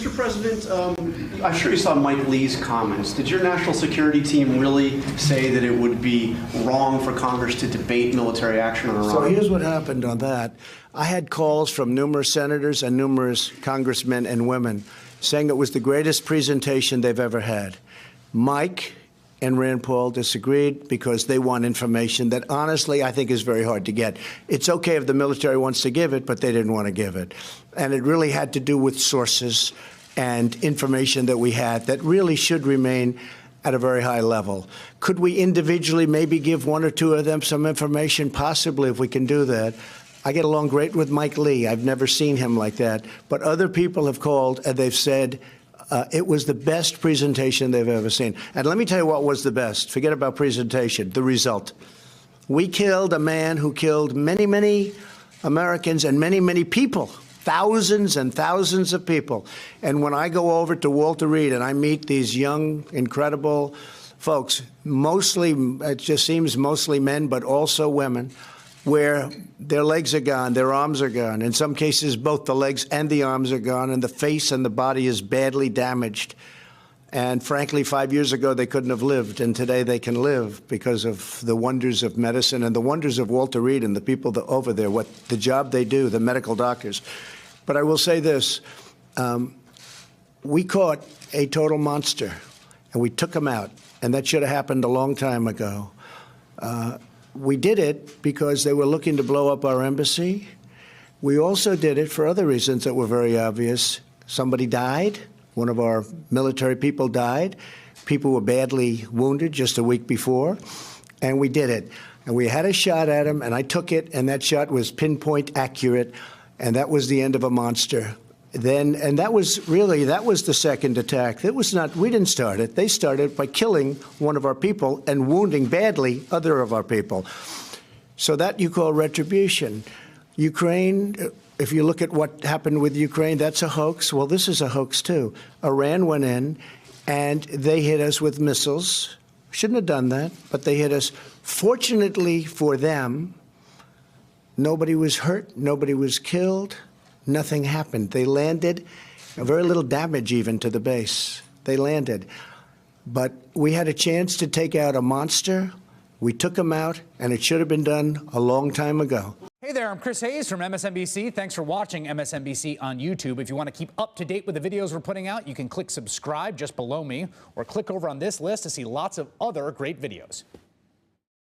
Mr. President, I'm sure you saw Mike Lee's comments. Did your national security team really say that it would be wrong for Congress to debate military action on Iran? So here's what happened on that. I had calls from numerous senators and numerous congressmen and women saying it was the greatest presentation they've ever had. Mike and Rand Paul disagreed because they want information that, honestly, I think is very hard to get. It's okay if the military wants to give it, but they didn't want to give it. And it really had to do with sources and information that we had that really should remain at a very high level. Could we individually maybe give one or two of them some information? Possibly, if we can do that. I get along great with Mike Lee. I've never seen him like that. But other people have called and they've said, it was the best presentation they've ever seen. And let me tell you what was the best. Forget about presentation, the result. We killed a man who killed many, many Americans and many, many people, thousands and thousands of people. And when I go over to Walter Reed and I meet these young, incredible folks, mostly, it just seems mostly men, but also women, where their legs are gone, their arms are gone. In some cases, both the legs and the arms are gone, and the face and the body is badly damaged. And frankly, 5 years ago, they couldn't have lived, and today they can live because of the wonders of medicine and the wonders of Walter Reed and the people over there, what the job they do, the medical doctors. But I will say this, we caught a total monster, and we took him out, and that should have happened a long time ago. We did it because they were looking to blow up our embassy. We also did it for other reasons that were very obvious. Somebody died. One of our military people died. People were badly wounded just a week before. And we did it. And we had a shot at him, and I took it, and that shot was pinpoint accurate, and that was the end of a monster. And that was the second attack. It was not, we didn't start it. They started by killing one of our people and wounding badly other of our people. So that you call retribution. Ukraine, if you look at what happened with Ukraine, that's a hoax. Well, this is a hoax too. Iran went in and they hit us with missiles. Shouldn't have done that, but they hit us. Fortunately for them, nobody was hurt, nobody was killed. Nothing happened. They landed, very little damage even to the base. They landed. But we had a chance to take out a monster. We took him out, and it should have been done a long time ago. Hey there, I'm Chris Hayes from MSNBC. Thanks for watching MSNBC on YouTube. If you want to keep up to date with the videos we're putting out, you can click subscribe just below me, or click over on this list to see lots of other great videos.